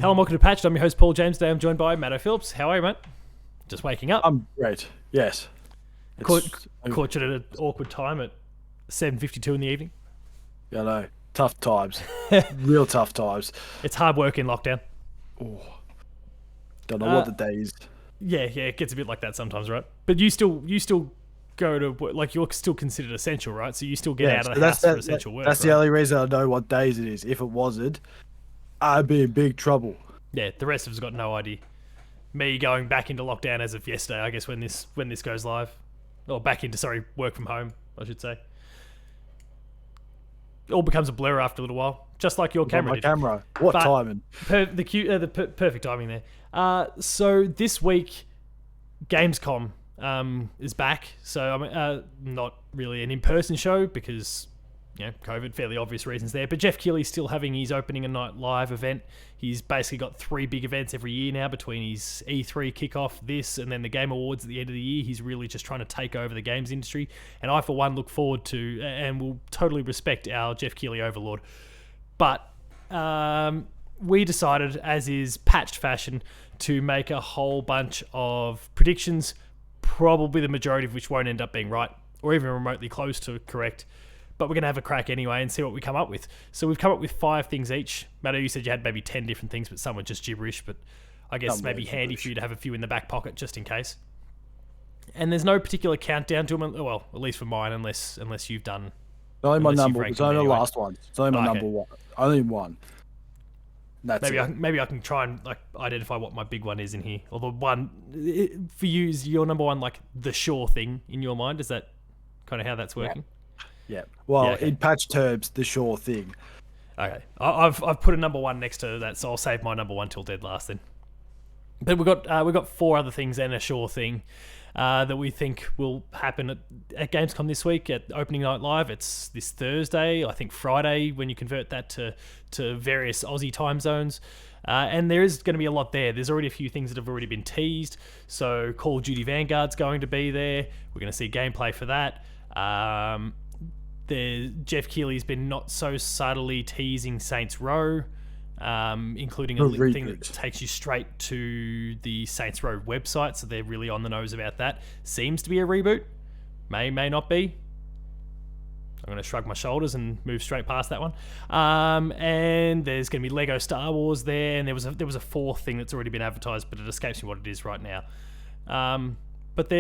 Hello and welcome to Patched. I'm your host Paul James. Today I'm joined by Matto Phillips. How are you, mate? Just waking up. I'm great. Yes. Caught you at an awkward time at 7:52 in the evening. I know. Tough times. Real tough times. It's hard work in lockdown. Oh. Don't know what the day is. Yeah, it gets a bit like that sometimes, right? But you still go to work, like you're still considered essential, right? So you still get out of the house for essential work. That's the only reason I know what days it is. If it wasn't, I'd be in big trouble. Yeah, the rest of us got no idea. Me going back into lockdown as of yesterday, I guess when this goes live, or back into work from home, I should say. It all becomes a blur after a little while, just like your camera. My camera. What timing? The perfect timing there. So this week, GamesCom is back. So I'm not really an in-person show because COVID, fairly obvious reasons there. But Jeff Keighley's still having his opening a night live event. He's basically got 3 big events every year now between his E3 kickoff, this, and then the Game Awards at the end of the year. He's really just trying to take over the games industry. And I, for one, look forward to and will totally respect our Jeff Keighley overlord. But we decided, as is patched fashion, to make a whole bunch of predictions, probably the majority of which won't end up being right or even remotely close to correct. But we're going to have a crack anyway and see what we come up with. So we've come up with 5 things each. Matto, you said you had maybe 10 different things, but some were just gibberish. But I guess maybe handy for you to have a few in the back pocket just in case. And there's no particular countdown to them. Well, at least for mine, unless you've done. It's only my number. It's only the last one. It's only my number one. Only one. That's maybe I can try and identify what my big one is in here. Or the one for you is your number one, like the sure thing in your mind. Is that kind of how that's working? Yeah. Well, in patch terms, the sure thing. Okay. I've put a number one next to that, so I'll save my number one till dead last then. But we've got 4 other things and a sure thing that we think will happen at Gamescom this week at opening night live. It's this Thursday, I think Friday, when you convert that to various Aussie time zones. And there is going to be a lot there. There's already a few things that have already been teased. So Call of Duty Vanguard's going to be there. We're going to see gameplay for that. Jeff Keighley's been not so subtly teasing Saints Row, including a thing that takes you straight to the Saints Row website, so they're really on the nose about that. Seems to be a reboot. May not be. I'm going to shrug my shoulders and move straight past that one. And there's going to be Lego Star Wars there, and there was a 4th thing that's already been advertised, but it escapes me what it is right now. But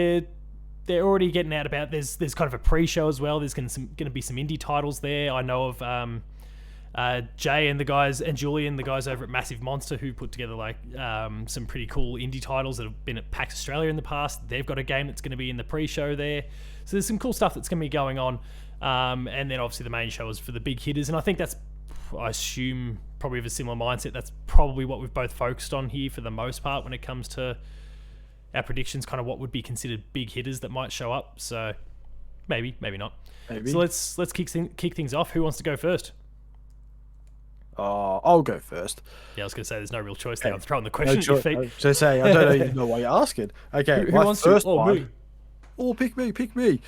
they're already getting out about. There's kind of a pre-show as well. There's going to be some indie titles there. I know of Jay and the guys, and Julian, the guys over at Massive Monster, who put together some pretty cool indie titles that have been at PAX Australia in the past. They've got a game that's going to be in the pre-show there. So there's some cool stuff that's going to be going on. And then obviously the main show is for the big hitters. And I think I assume probably of a similar mindset. That's probably what we've both focused on here for the most part when it comes to our predictions, kind of what would be considered big hitters that might show up. So maybe not. Maybe. So let's kick things off. Who wants to go first? I'll go first. Yeah, I was going to say there's no real choice there. I'm throwing the question at your feet. I don't even know why you're asking. Okay, who wants first to? Me. Oh, pick me.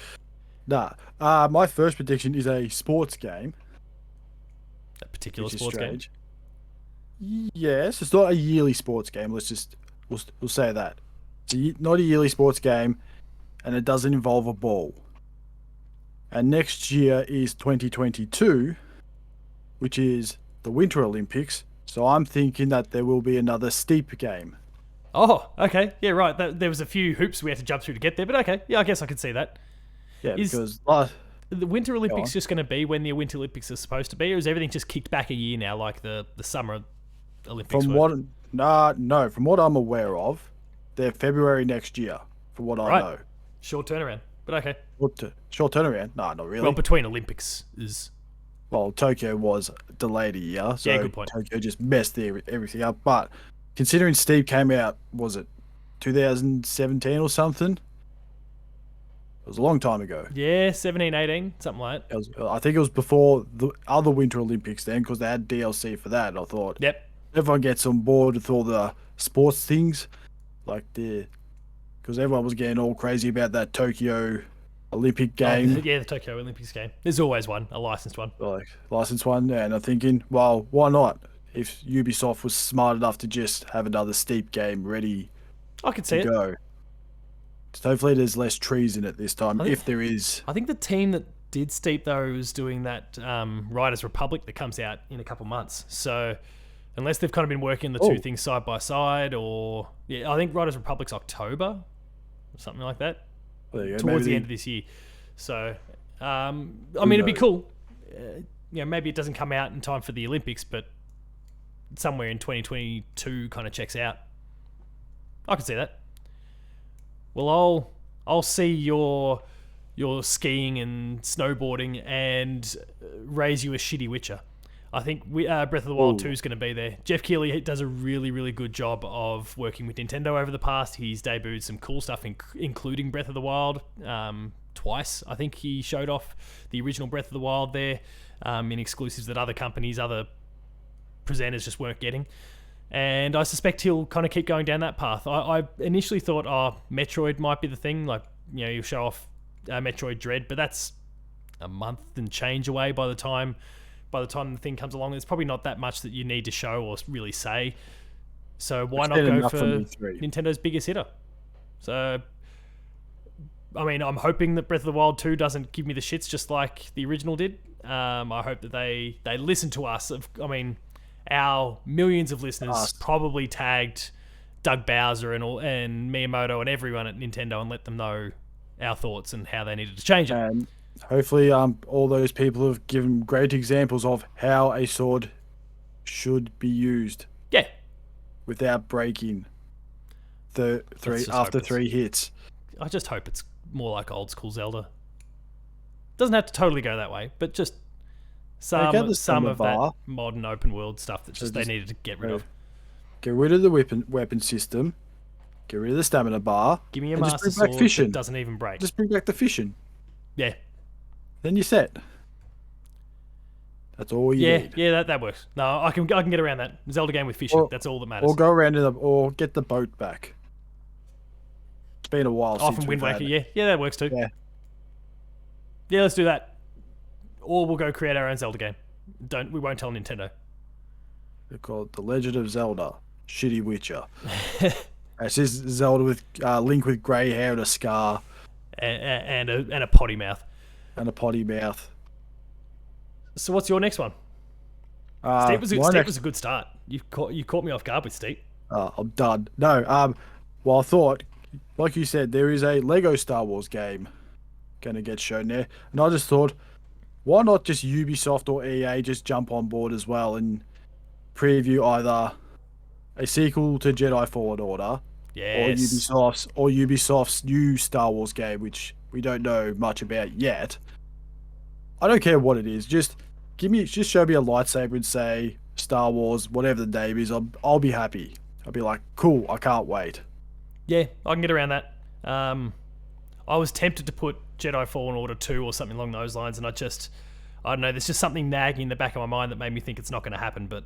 Nah. My first prediction is a sports game. A particular sports game? Yes, it's not a yearly sports game. We'll say that. It's not a yearly sports game, and it doesn't involve a ball. And next year is 2022, which is the Winter Olympics. So I'm thinking that there will be another steep game. Oh, okay. Yeah, right. There was a few hoops we had to jump through to get there, but okay. Yeah, I guess I could see that. Yeah, because the Winter Olympics just going to be when the Winter Olympics are supposed to be, or is everything just kicked back a year now, like the Summer Olympics? From what I'm aware of, they're February next year, from what I know. Short turnaround, but okay. Short turnaround? No, not really. Well, between Olympics is... Well, Tokyo was delayed a year, so good point. Tokyo just messed everything up. But considering Steve came out, was it 2017 or something? It was a long time ago. Yeah, 17, 18, something like that. I think it was before the other Winter Olympics then, because they had DLC for that. And I thought, everyone gets on board with all the sports things. Because everyone was getting all crazy about that Tokyo Olympic game. The Tokyo Olympics game. There's always one, a licensed one. And I'm thinking, well, why not? if Ubisoft was smart enough to just have another Steep game ready I could see to it. go. So hopefully there's less trees in it this time, if there is. I think the team that did Steep, though, is doing that Riders Republic that comes out in a couple months. So unless they've kind of been working the two things side by side, or... Yeah, I think Riders Republic's October, or something like that. There you go. Towards the end of this year. So, I mean, it'd be cool. Maybe it doesn't come out in time for the Olympics, but somewhere in 2022 kind of checks out. I can see that. Well, I'll see your skiing and snowboarding and raise you a shitty Witcher. I think Breath of the Wild 2 is going to be there. Jeff Keighley does a really, really good job of working with Nintendo over the past. He's debuted some cool stuff, including Breath of the Wild twice. I think he showed off the original Breath of the Wild there in exclusives that other companies, other presenters just weren't getting. And I suspect he'll kind of keep going down that path. I initially thought, Metroid might be the thing. Like, you'll show off Metroid Dread, but that's a month and change away by the time the thing comes along. There's probably not that much that you need to show or really say. So why not go for Nintendo's biggest hitter? So, I mean, I'm hoping that Breath of the Wild 2 doesn't give me the shits just like the original did. I hope that they listen to us. Our millions of listeners probably tagged Doug Bowser and Miyamoto and everyone at Nintendo and let them know our thoughts and how they needed to change it. And hopefully all those people have given great examples of how a sword should be used. Yeah. Without breaking after 3 hits. I just hope it's more like old school Zelda. Doesn't have to totally go that way, but just some of that modern open world stuff that they needed to get rid of. Get rid of the weapon system. Get rid of the stamina bar. Give me a master sword that doesn't even break. Just bring back the fishing. Yeah. Then you're set. That's all you need. Yeah, that works. No, I can get around that. Zelda game with fishing. That's all that matters. Or go around or get the boat back. It's been a while since from Wind Waker. Yeah, that works too. Yeah, let's do that. Or we'll go create our own Zelda game. We won't tell Nintendo. They're called The Legend of Zelda: Shitty Witcher. It's just Zelda with Link with grey hair and a scar, and a potty mouth. And a potty mouth. So what's your next one? Steep was a good start. You caught me off guard with Steep. I'm done. No. Well, I thought, like you said, there is a Lego Star Wars game going to get shown there, and I just thought, why not just Ubisoft or EA just jump on board as well and preview either a sequel to Jedi Fallen Order, or Ubisoft's new Star Wars game, which we don't know much about yet. I don't care what it is. Just show me a lightsaber and say Star Wars, whatever the name is. I'll be happy. I'll be like, cool. I can't wait. Yeah, I can get around that. I was tempted to put Jedi Fallen Order 2 or something along those lines, and I don't know, there's just something nagging in the back of my mind that made me think it's not going to happen, but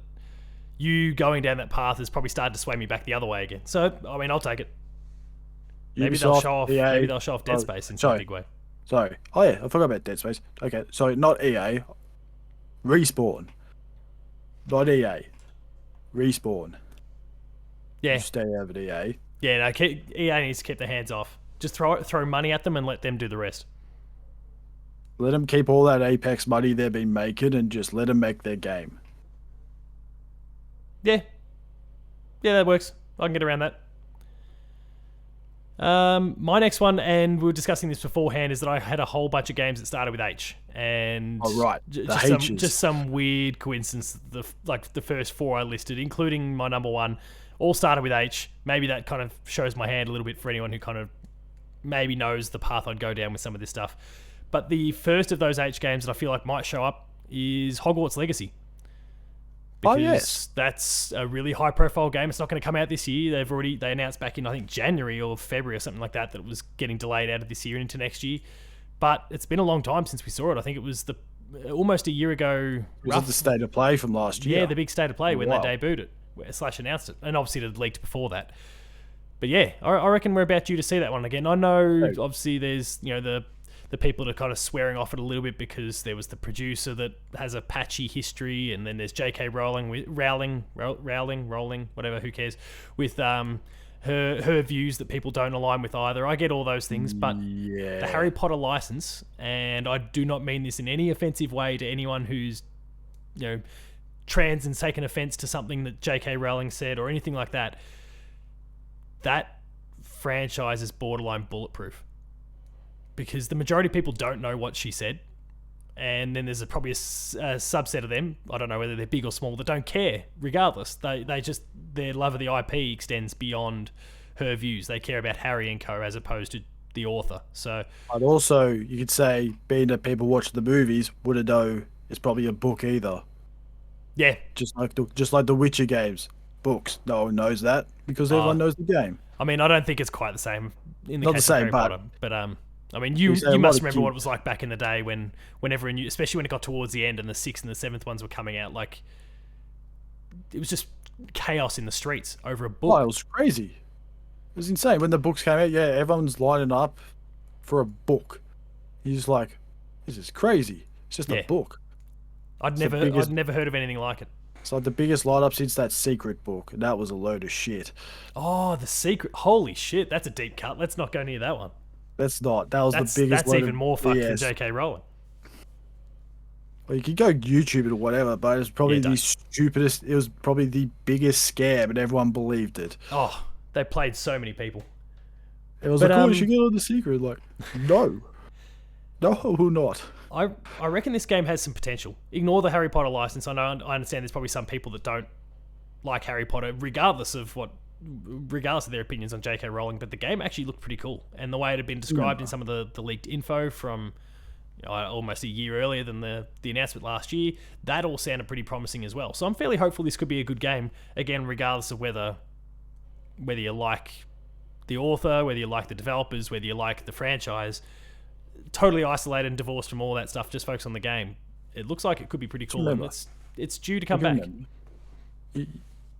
you going down that path has probably started to sway me back the other way again. So, I mean, I'll take it. Maybe they'll show off Dead Space in some big way. Sorry. Oh yeah, I forgot about Dead Space. Okay, so not EA. Respawn. Not EA. Respawn. Yeah. You stay over at EA. Yeah, no, EA needs to keep their hands off. Just throw money at them and let them do the rest. Let them keep all that Apex money they've been making and just let them make their game. Yeah. Yeah, that works. I can get around that. My next one, and we were discussing this beforehand, is that I had a whole bunch of games that started with H, and just some weird coincidence. The first 4 I listed, including my number 1, all started with H. Maybe that kind of shows my hand a little bit for anyone who kind of maybe knows the path I'd go down with some of this stuff. But the first of those H games that I feel like might show up is Hogwarts Legacy. Because that's a really high-profile game. It's not going to come out this year. They announced back in, I think, January or February or something like that it was getting delayed out of this year and into next year. But it's been a long time since we saw it. I think it was almost a year ago. Was it the State of Play from last year? Yeah, the big State of Play when they debuted it, / announced it. And obviously it had leaked before that. But yeah, I reckon we're about due to see that one again. I know, obviously, there's the the people that are kind of swearing off it a little bit because there was the producer that has a patchy history, and then there's J.K. Rowling, whatever, who cares, with her views that people don't align with either. I get all those things, but the Harry Potter license, and I do not mean this in any offensive way to anyone who's, trans and taken offense to something that J.K. Rowling said or anything like that. That franchise is borderline bulletproof because the majority of people don't know what she said, and then there's probably a subset of them, I don't know whether they're big or small, that don't care regardless. They just, their love of the IP extends beyond her views. They care about Harry and co as opposed to the author. So, and also you could say, being that people watch the movies, wouldn't know it's probably a book either. Yeah, just like the Witcher games, books. No one knows that because everyone knows the game. I mean, I don't think it's quite the same in the Not case the same, of Harry Potter, but I mean, you must remember what it was like back in the day whenever, especially when it got towards the end and the 6th and the 7th ones were coming out. Like, it was just chaos in the streets over a book. Oh, it was crazy. It was insane when the books came out. Yeah, everyone's lining up for a book. You're just like, this is crazy. It's just a book. I'd never heard of anything like it. It's like the biggest lineup since that Secret book, and that was a load of shit. Oh, the Secret! Holy shit, that's a deep cut. Let's not go near that one. That's not. That was the biggest. That's even more fucked than J.K. Rowling. Well, you could go YouTube it or whatever, but it was probably the stupidest. It was probably the biggest scam, and everyone believed it. Oh, they played so many people. It was like, oh, you should get on the Secret. Like, no, not. I reckon this game has some potential. Ignore the Harry Potter license. I understand there's probably some people that don't like Harry Potter, regardless of their opinions on J.K. Rowling, but the game actually looked pretty cool. And the way it had been described in some of the leaked info from almost a year earlier than the announcement last year, that all sounded pretty promising as well. So I'm fairly hopeful this could be a good game, again, regardless of whether you like the author, whether you like the developers, whether you like the franchise. Totally isolated and divorced from all that stuff, just focus on the game. It looks like it could be pretty cool, and it's due to come back.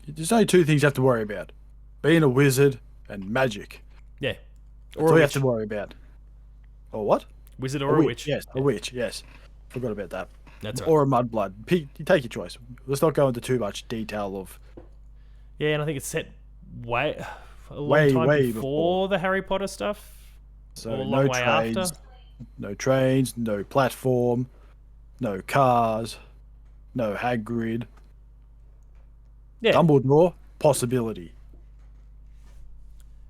There's only two things you have to worry about: being a wizard and magic. Yeah. Or you have to worry about. Or what? Wizard or a witch. Yes, a witch, yes. Forgot about that. That's right. Or a mudblood. You take your choice. Let's not go into too much detail of... Yeah, and I think it's set way before the Harry Potter stuff. So no trains, no trains, no platform, no cars, no Hagrid. Yeah. Dumbledore, possibility.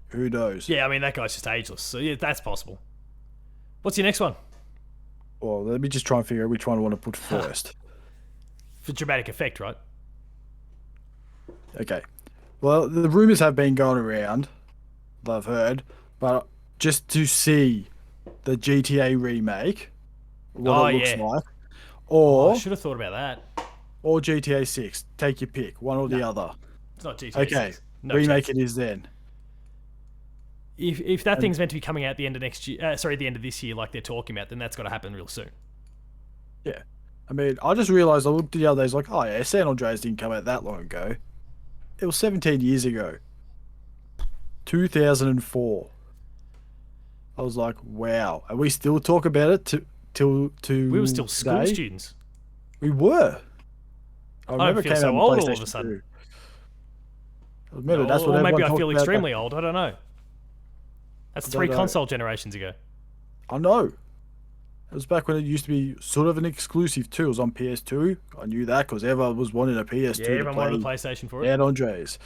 Who knows? Yeah, I mean, that guy's just ageless, so yeah, that's possible. What's your next one? Well, let me just try and figure out which one I want to put first. For dramatic effect, right? Okay. Well, the rumours have been going around, I've heard, but just to see the GTA remake, what it looks like, or... I should have thought about that. Or GTA 6. Take your pick, one or the other. It's not GTA 6. Okay, remake it is then. If that thing's meant to be coming out the end of next year, the end of this year, like they're talking about, then that's got to happen real soon. Yeah, I mean, I just realised I looked the other day. It's like, oh yeah, San Andreas didn't come out that long ago. It was 17 years ago. 2004. I was like, wow. And we still talk about it till we were still today. School students. We were. I don't feel so old all of a sudden. Remember, that's what maybe I feel extremely old. I don't know. That's 3 console generations ago. I know. It was back when it used to be sort of an exclusive too. It was on PS2. I knew that because everyone was wanting a PS2. Yeah, everyone wanted a PlayStation for it. San Andreas.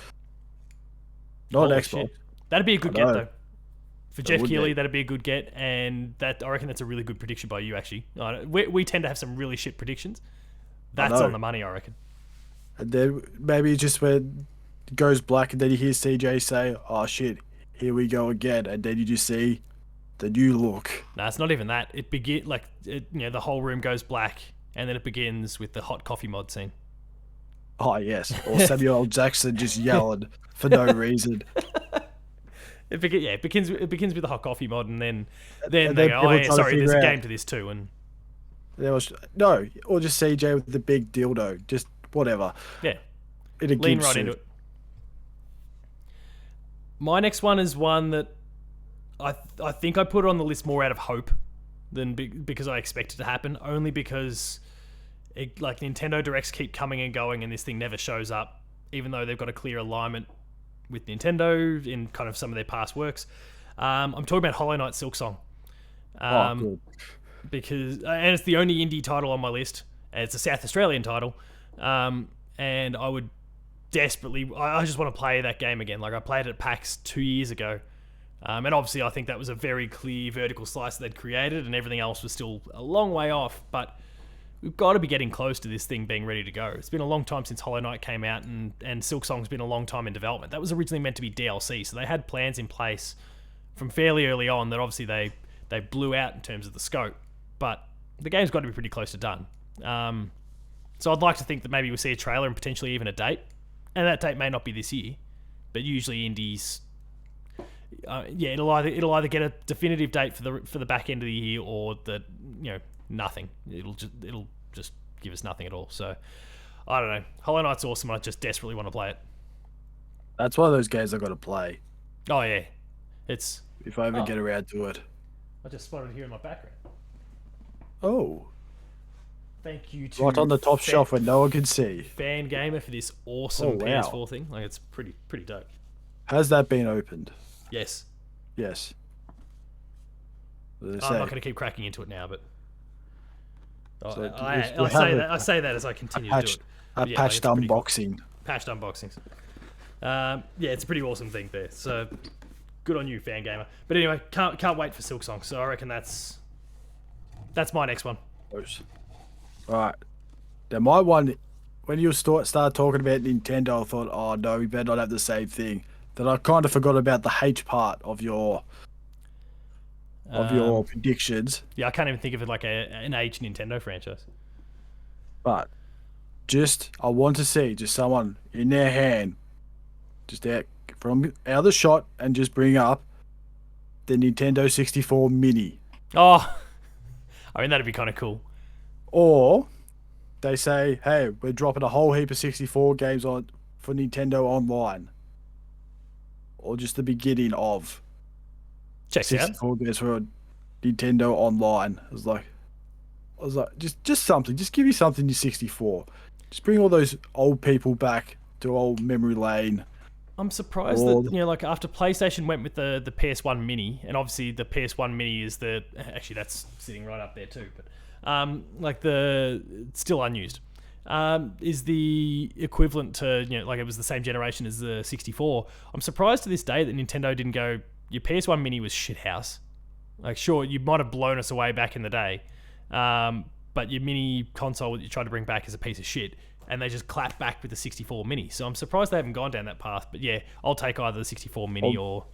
Not an Xbox. Shit. That'd be a good get though. For Jeff Keighley, that'd be a good get, and I reckon that's a really good prediction by you. Actually, we tend to have some really shit predictions. That's on the money, I reckon. And then maybe just when it goes black, and then you hear CJ say, "Oh shit, here we go again," and then you just see the new look. No, it's not even that. It the whole room goes black, and then it begins with the hot coffee mod scene. Oh yes, or Samuel L. Jackson just yelling for no reason. It begins with the hot coffee mod, and then they go, "Oh yeah, sorry, there's a game to this too." And there was or just CJ with the big dildo, just whatever. Yeah, lean right into it. My next one is one that I think I put it on the list more out of hope than because I expect it to happen. Only because like Nintendo Directs keep coming and going, and this thing never shows up, even though they've got a clear alignment with Nintendo in kind of some of their past works. I'm talking about Hollow Knight Silksong. Good. And it's the only indie title on my list, and it's a South Australian title. And I would desperately, I just want to play that game again. Like I played it at PAX 2 years ago. And obviously I think that was a very clear vertical slice that they'd created, and everything else was still a long way off, but we've got to be getting close to this thing being ready to go. It's been a long time since Hollow Knight came out, and Silksong's been a long time in development. That was originally meant to be DLC, so they had plans in place from fairly early on that obviously they blew out in terms of the scope, but the game's got to be pretty close to done. So I'd like to think that maybe we'll see a trailer and potentially even a date, and that date may not be this year, but usually indies, it'll either get a definitive date for the back end of the year, or nothing. It'll just give us nothing at all. So I don't know. Hollow Knight's awesome. I just desperately want to play it. That's one of those games I've got to play. Oh yeah, it's if I ever get around to it. I just spotted it here in my background. Oh. Thank you to right on the top shelf where no one can see. Fangamer for this awesome PS4 thing. Like it's pretty dope. Has that been opened? Yes. Yes. I'm not going to keep cracking into it now, but so I say that as I continue to do it. A patched unboxing. Cool. Patched unboxings. It's a pretty awesome thing there. So good on you, Fangamer. But anyway, can't wait for Silksong. So I reckon that's my next one. Right. Now my one, when you started talking about Nintendo, I thought, oh no, we better not have the same thing. Then I kind of forgot about the H part of your predictions. Yeah, I can't even think of it like an H Nintendo franchise. But I want to see just someone in their hand, just out of the shot, and just bring up the Nintendo 64 Mini. Oh, I mean that'd be kind of cool. Or they say, hey, we're dropping a whole heap of 64 games on for Nintendo Online. Or just the beginning of Checks 64 games for Nintendo Online. I was like, just something. Just give me something to 64. Just bring all those old people back to old memory lane. I'm surprised that, like after PlayStation went with the PS1 Mini, and obviously the PS1 Mini is actually that's sitting right up there too, but it's still unused. Is the equivalent to, like it was the same generation as the 64. I'm surprised to this day that Nintendo didn't go, your PS1 Mini was shithouse. Like, sure, you might have blown us away back in the day, but your mini console that you tried to bring back is a piece of shit, and they just clapped back with the 64 Mini. So I'm surprised they haven't gone down that path. But yeah, I'll take either the 64 Mini or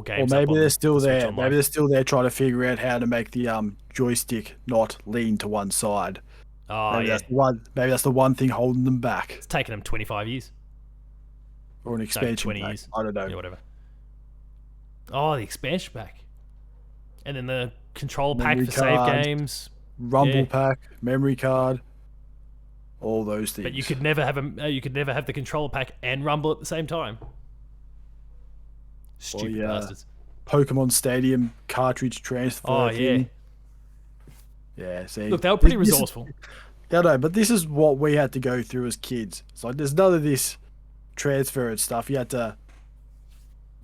games. Or maybe they're still there. Maybe they're still there trying to figure out how to make the joystick not lean to one side. Oh, maybe that's the one thing holding them back. It's taken them 25 years. Or an expansion 20 pack. years. I don't know. Yeah, whatever. Oh, the expansion pack. And then the control pack for save games. Rumble pack, memory card, all those things. But you could never have the controller pack and Rumble at the same time. Stupid bastards. Pokemon Stadium cartridge transfer. Oh yeah. Yeah, see. Look, they were pretty resourceful. Yeah, no, but this is what we had to go through as kids. It's like there's none of this transfer and stuff.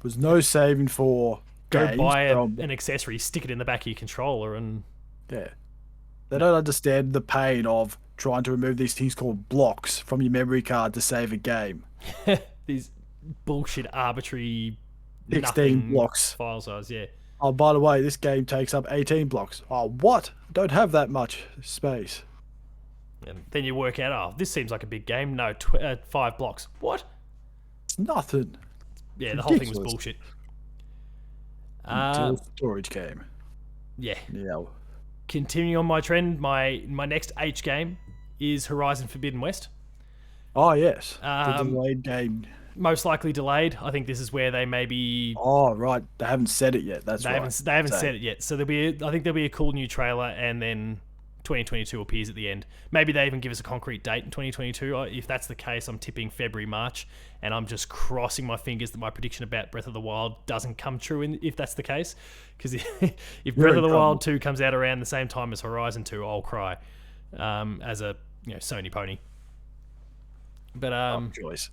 Was no saving for go buy an accessory, stick it in the back of your controller, and yeah. They don't understand the pain of trying to remove these things called blocks from your memory card to save a game. These bullshit arbitrary 16 blocks file size, yeah. Oh, by the way, this game takes up 18 blocks. Oh, what? Don't have that much space. And then you work out, oh, this seems like a big game. No, 5 blocks. What? It's nothing. Yeah, the whole thing was bullshit. Until storage came. Yeah. Yeah. Continuing on my trend, my next H game is Horizon Forbidden West. Oh, yes. The delayed game. Most likely delayed. I think this is where they maybe... Oh, right. They haven't said it yet. That's right. They haven't said it yet. So I think there'll be a cool new trailer, and then 2022 appears at the end. Maybe they even give us a concrete date in 2022. If that's the case, I'm tipping February, March, and I'm just crossing my fingers that my prediction about Breath of the Wild doesn't come true if that's the case. Because if Breath of the Wild 2 comes out around the same time as Horizon 2, I'll cry as a Sony pony. But choice.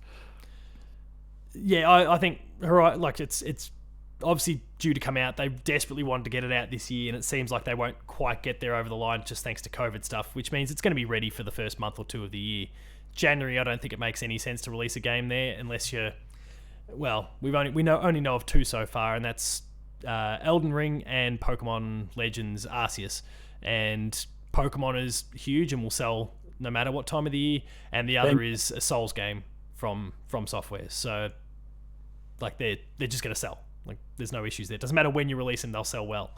Yeah, I think it's obviously due to come out. They desperately wanted to get it out this year, and it seems like they won't quite get there over the line just thanks to COVID stuff, which means it's going to be ready for the first month or two of the year. January, I don't think it makes any sense to release a game there unless you're... Well, we only know of 2 so far, and that's Elden Ring and Pokemon Legends Arceus. And Pokemon is huge and will sell no matter what time of the year, and the other is a Souls game from Software. So, like, they're just going to sell. Like, there's no issues there. It doesn't matter when you release them, they'll sell well.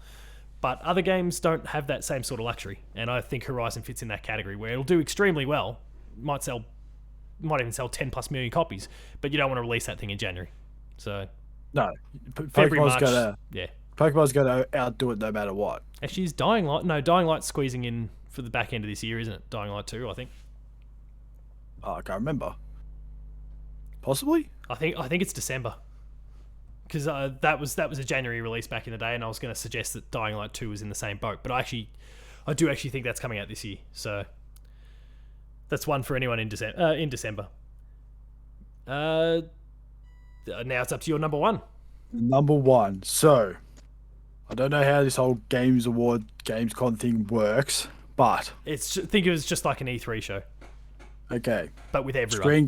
But other games don't have that same sort of luxury, and I think Horizon fits in that category where it'll do extremely well. Might even sell 10 plus million copies, but you don't want to release that thing in January. So no, February, March, Pokemon's going to outdo it no matter what. Actually, is Dying Light's squeezing in for the back end of this year, isn't it? Dying Light 2, I think. Oh, I can't remember. Possibly. I think it's December. Because that was a January release back in the day, and I was going to suggest that Dying Light 2 was in the same boat, but I do actually think that's coming out this year. So that's one for anyone in December. Now it's up to your number one. Number one. So I don't know how this whole GamesCom thing works, but think it was just like an E3 show. Okay. But with everyone.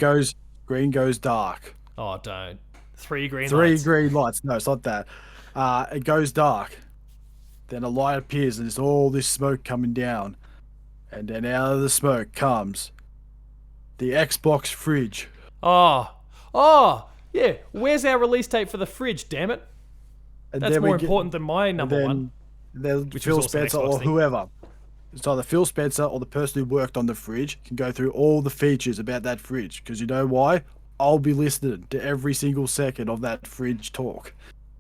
Green goes dark. Oh, don't. 3 green lights. 3 green lights. No, it's not that. It goes dark. Then a light appears and there's all this smoke coming down. And then out of the smoke comes the Xbox fridge. Oh, yeah. Where's our release date for the fridge, damn it? And that's more important than my number one. Then Phil Spencer or whoever. It's either Phil Spencer or the person who worked on the fridge can go through all the features about that fridge. Because you know why? I'll be listening to every single second of that fridge talk.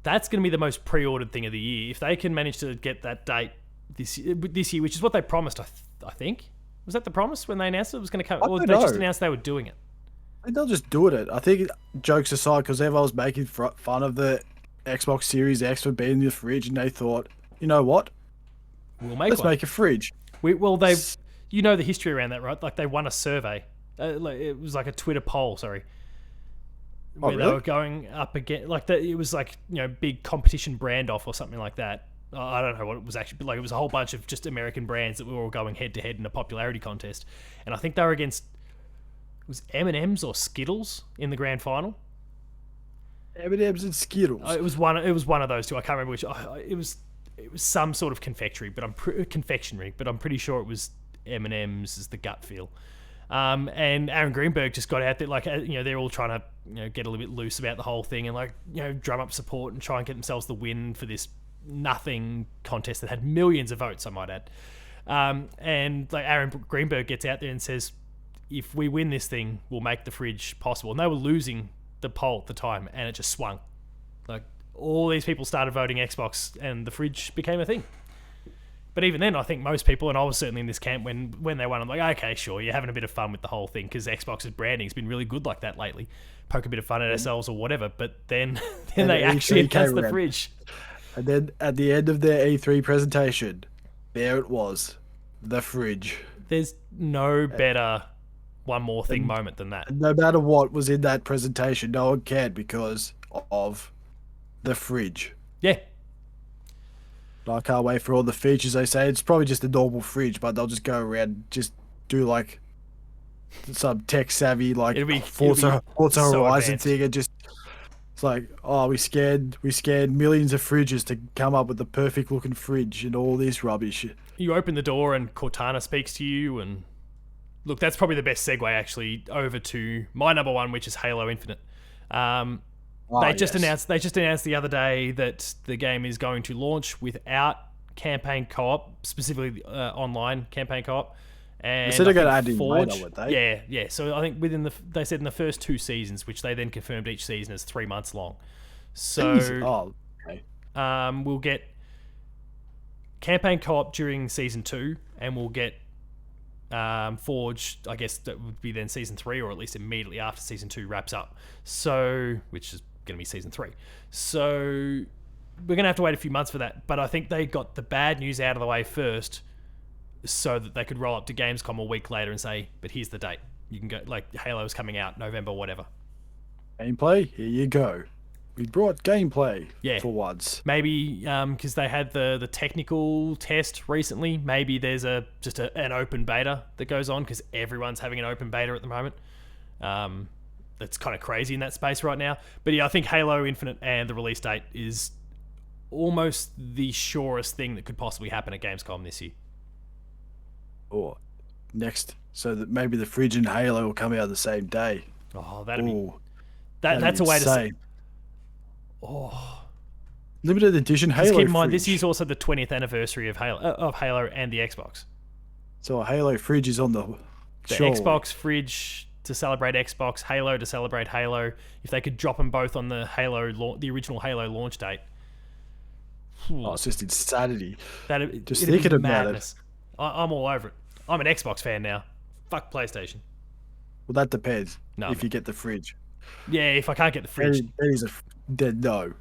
That's going to be the most pre-ordered thing of the year. If they can manage to get that date this year, which is what they promised, I think. Was that the promise when they announced it was going to come? Or they just announced they were doing it? I think they'll just do it. I think, jokes aside, because everyone was making fun of the Xbox Series X for being in the fridge, and they thought, you know what? Let's make a fridge. You know the history around that, right? Like, they won a survey. It was like a Twitter poll, where they were going up against, it was like, big competition brand off or something like that. I don't know what it was actually, but it was a whole bunch of just American brands that were all going head to head in a popularity contest, and I think they were against, it was M&M's or Skittles in the grand final. M&M's and Skittles. It was one of those two. I can't remember which. It was some sort of confectionery, but I'm pretty sure it was M&M's is the gut feel. And Aaron Greenberg just got out there, they're all trying to, get a little bit loose about the whole thing and drum up support and try and get themselves the win for this nothing contest that had millions of votes, I might add. And Aaron Greenberg gets out there and says, if we win this thing, we'll make the fridge possible. And they were losing the poll at the time, and it just swung. All these people started voting Xbox, and the fridge became a thing. But even then, I think most people, and I was certainly in this camp when they won, I'm like, okay, sure, you're having a bit of fun with the whole thing because Xbox's branding's been really good like that lately. Poke a bit of fun at ourselves or whatever, but then they actually announced the fridge. And then at the end of their E3 presentation, there it was, the fridge. There's no better one more thing moment than that. No matter what was in that presentation, no one cared because of the fridge. Yeah. I can't wait for all the features they say. It's probably just a normal fridge, but they'll just go around and just do some tech savvy Forza Horizon thing, and just it's we scanned millions of fridges to come up with the perfect looking fridge and all this rubbish. You open the door and Cortana speaks to you, and look, that's probably the best segue actually over to my number one, which is Halo Infinite. They just announced the other day that the game is going to launch without campaign co-op, specifically online campaign co-op. And they said they're going to add in later, would they? Yeah. So I think they said in the first 2 seasons, which they then confirmed each season is 3 months long. So okay. We'll get campaign co-op during season 2, and we'll get Forge. I guess that would be then season 3, or at least immediately after season 2 wraps up. So, which is going to be season 3. So we're going to have to wait a few months for that. But I think they got the bad news out of the way first, so that they could roll up to Gamescom a week later and say, "But here's the date. You can go. Like Halo's coming out November, whatever." Gameplay, here you go. We brought gameplay for once. Maybe because they had the technical test recently. Maybe there's just an open beta that goes on, because everyone's having an open beta at the moment. That's kind of crazy in that space right now. But yeah, I think Halo Infinite and the release date is almost the surest thing that could possibly happen at Gamescom this year. Or next, so that maybe the Fridge and Halo will come out the same day. Oh, that's a way to say. Oh, limited edition Halo. Just keep in mind, this is also the 20th anniversary of Halo and the Xbox. So a Halo Fridge is on the Xbox Fridge to celebrate Xbox, Halo to celebrate Halo. If they could drop them both on the original Halo launch date. It's just insanity. Just thinking about it. I'm all over it. I'm an Xbox fan now. Fuck PlayStation. Well, that depends. No, if you get the Fridge. Yeah, if I can't get the Fridge, that is a dead no.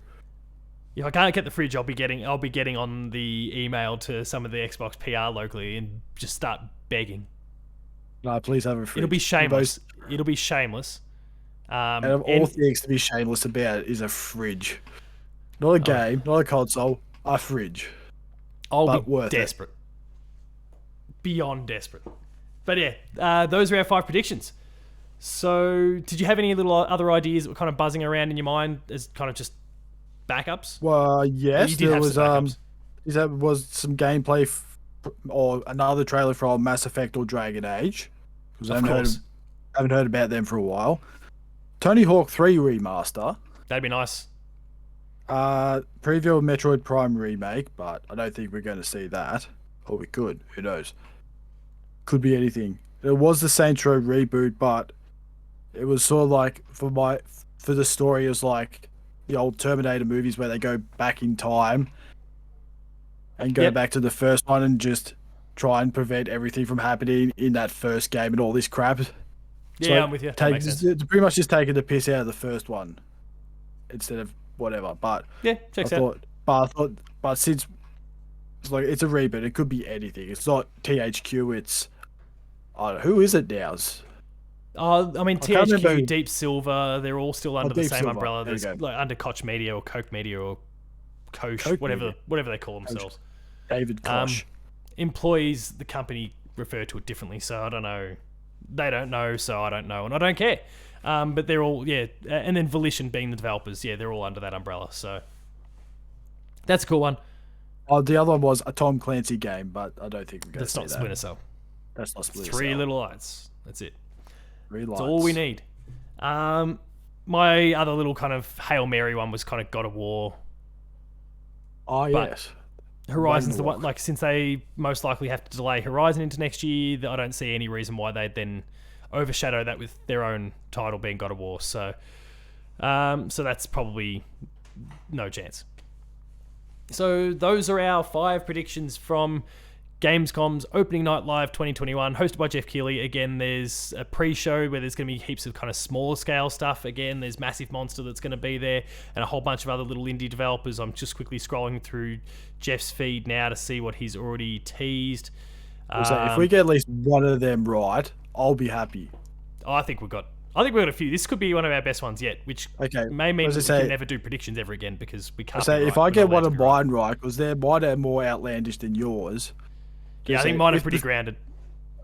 If I can't get the Fridge, I'll be getting on the email to some of the Xbox PR locally and just start begging. No, please have a Fridge. It'll be shameless. It'll be shameless. And of all things to be shameless about is a Fridge. Not a game, not a console, a Fridge. I'll be desperate. Beyond desperate. But yeah, those are our 5 predictions. So, did you have any little other ideas that were kind of buzzing around in your mind as kind of just backups? Well, yes, there was some gameplay or another trailer from Mass Effect or Dragon Age. Because I haven't heard about them for a while. Tony Hawk 3 remaster. That'd be nice. Preview of Metroid Prime remake, but I don't think we're going to see that. Or we could. Who knows? Could be anything. It was the Saints Row reboot, but it was sort of like for the story, it was like the old Terminator movies where they go back in time and go back to the first one and just try and prevent everything from happening in that first game and all this crap. Yeah, I'm with you. It's pretty much just taking the piss out of the first one instead of whatever. But yeah, checks out. But since it's a reboot, it could be anything. It's not THQ. It's who is it now? I mean, THQ, Deep Silver, they're all still under the same umbrella. There's like under Koch Media or Coke Media or Koch, whatever they call themselves. David Koch. Employees, the company refer to it differently, so I don't know. They don't know, so I don't know, and I don't care. But they're all, and then Volition being the developers, they're all under that umbrella, so that's a cool one. Oh, the other one was a Tom Clancy game, but I don't think we're going to see that. That's not Splinter Cell. That's not Splinter Cell. 3 little lights. That's it. 3 lights. That's all we need. My other little kind of Hail Mary one was kind of God of War. Oh, yes. Horizon's the one, like, since they most likely have to delay Horizon into next year, I don't see any reason why they'd then overshadow that with their own title being God of War. So that's probably no chance. So those are our 5 predictions from Gamescom's Opening Night Live 2021, hosted by Jeff Keighley. Again, there's a pre-show where there's going to be heaps of kind of smaller scale stuff. Again, there's Massive Monster that's going to be there, and a whole bunch of other little indie developers. I'm just quickly scrolling through Jeff's feed now to see what he's already teased. So if we get at least one of them right, I'll be happy. I think we've got a few. This could be one of our best ones yet, which may mean we can never do predictions ever again because we can't. If I get one of mine right, because they're mine are more outlandish than yours. Yeah, I think mine are pretty grounded.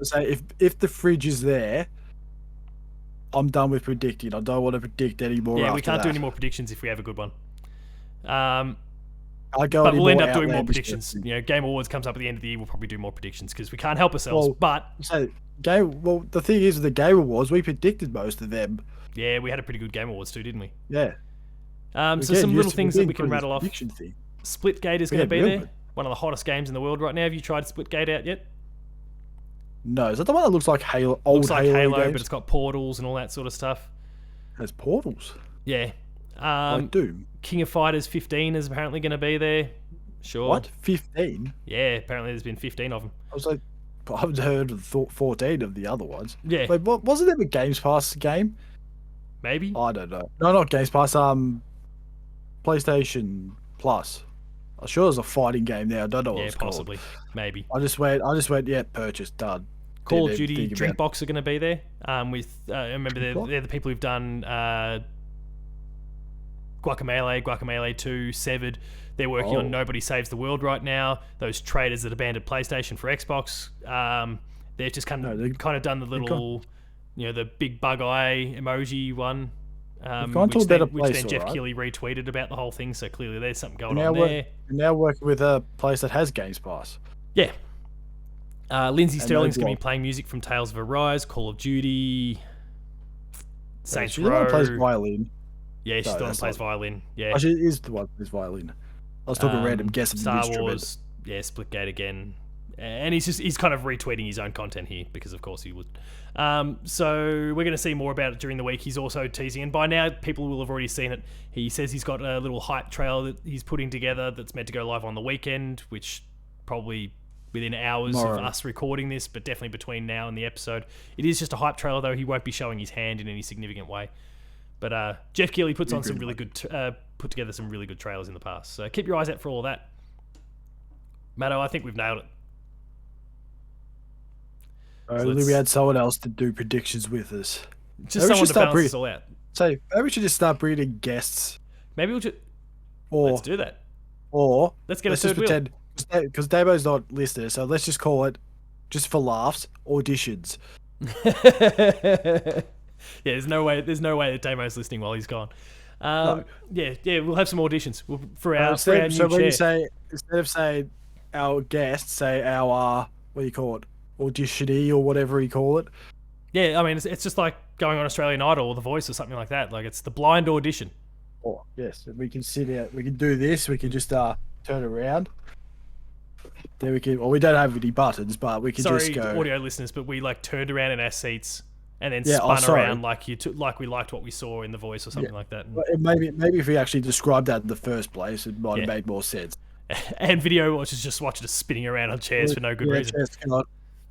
So if the Fridge is there, I'm done with predicting. I don't want to predict anymore. Yeah, we can't do any more predictions if we have a good one. But we'll end up doing more predictions. Game Awards comes up at the end of the year. We'll probably do more predictions because we can't help ourselves. The thing is, with the Game Awards, we predicted most of them. Yeah, we had a pretty good Game Awards too, didn't we? Yeah. So some little things that we can rattle off. Splitgate is going to be there. One of the hottest games in the world right now. Have you tried Splitgate out yet? No. Is that the one that looks like Halo? Looks like Halo, games? But it's got portals and all that sort of stuff. It has portals? Yeah. Like Doom. King of Fighters 15 is apparently going to be there. Sure. What? 15? Yeah, apparently there's been 15 of them. I was like, I've heard of 14 of the other ones. Yeah. Wait, wasn't there a Games Pass game? Maybe. I don't know. No, not Games Pass. PlayStation Plus. I'm sure there's a fighting game there. I don't know what it's possibly. called. Maybe. I just went. Yeah, purchase done. Call of Duty Drinkbox are going to be there. Remember they're the people who've done Guacamelee 2, Severed. They're working on Nobody Saves the World right now. Those traders that abandoned PlayStation for Xbox. They've just kind of done the little, the big bug eye emoji one. Which then Jeff Keighley retweeted about the whole thing. So clearly there's something going on there. Now working with a place that has Games Pass. Yeah. Lindsay Sterling's going to be playing music from Tales of Arise, Call of Duty, Saints Row. She plays violin. Yeah, she's the one who plays violin. Yeah, she is the one who plays violin. I was talking random guess of Star Wars. Yeah, Splitgate again, and he's kind of retweeting his own content here because of course he would. So we're going to see more about it during the week. He's also teasing, and by now people will have already seen it. He says he's got a little hype trailer that he's putting together that's meant to go live on the weekend, which probably within hours of us recording this, but definitely between now and the episode. It is just a hype trailer, though. He won't be showing his hand in any significant way. But Jeff Keighley puts on some really good, put together some really good trailers in the past. So keep your eyes out for all of that. Matto, I think we've nailed it. We had someone else to do predictions with us. Just someone to balance this all out. So maybe we should just start breeding guests. Maybe we'll just... let's do that. Or... let's get a third wheel. Because Damo's not listed, so let's just call it, just for laughs, auditions. Yeah, there's no way that Damo's listening while he's gone. No. Yeah, we'll have some auditions for our new chair. So when you say, instead of saying our guests, say our, what do you call it, auditionee or whatever you call it. Yeah, I mean, it's just like going on Australian Idol or The Voice or something like that. Like, it's the blind audition. Oh, yes, we can sit out, we can do this, we can just turn around. There we can. Well, we don't have any buttons, but we can just go. Audio listeners, but we like turned around in our seats and then spun around like we liked what we saw in The Voice or something like that. Maybe if we actually described that in the first place, it might have made more sense. And video watchers just watched us spinning around on chairs for no good reason.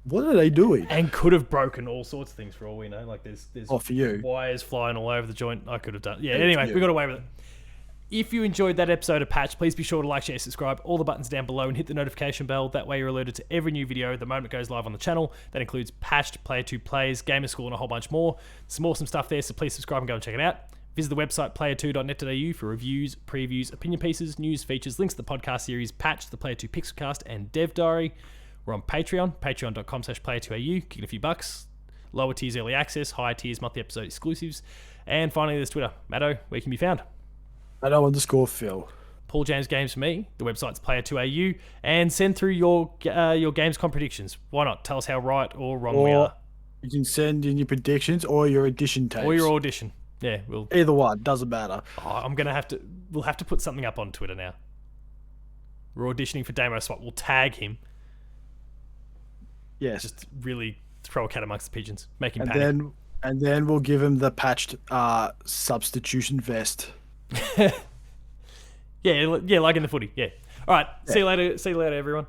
What are they doing? And could have broken all sorts of things for all we know. Like there's for you. Wires flying all over the joint. I could have done. Yeah. Anyway, we got away with it. If you enjoyed that episode of Patch, please be sure to like, share, subscribe, all the buttons down below, and hit the notification bell. That way you're alerted to every new video the moment it goes live on the channel. That includes Patched, Player 2 Plays, Gamer School, and a whole bunch more. Some awesome stuff there, so please subscribe and go and check it out. Visit the website player2.net.au for reviews, previews, opinion pieces, news, features, links to the podcast series Patch, the Player 2 Pixelcast, and Dev Diary. We're on Patreon, patreon.com/player2au, kicking a few bucks. Lower tiers early access, higher tiers monthly episode exclusives. And finally, there's Twitter. Matto, where can be found? Matto_Phil. Paul James Games for me. The website's player2au. And send through your GamesCom predictions. Why not? Tell us how right or wrong we are. You can send in your predictions or your audition tapes. Or your audition. Yeah, either one, doesn't matter. We'll have to put something up on Twitter now. We're auditioning for Damo Swap. We'll tag him. Yes. Just really throw a cat amongst the pigeons. Make him panic. And then we'll give him the patched substitution vest. yeah, like in the footy. Yeah. All right. See you later. See you later, everyone.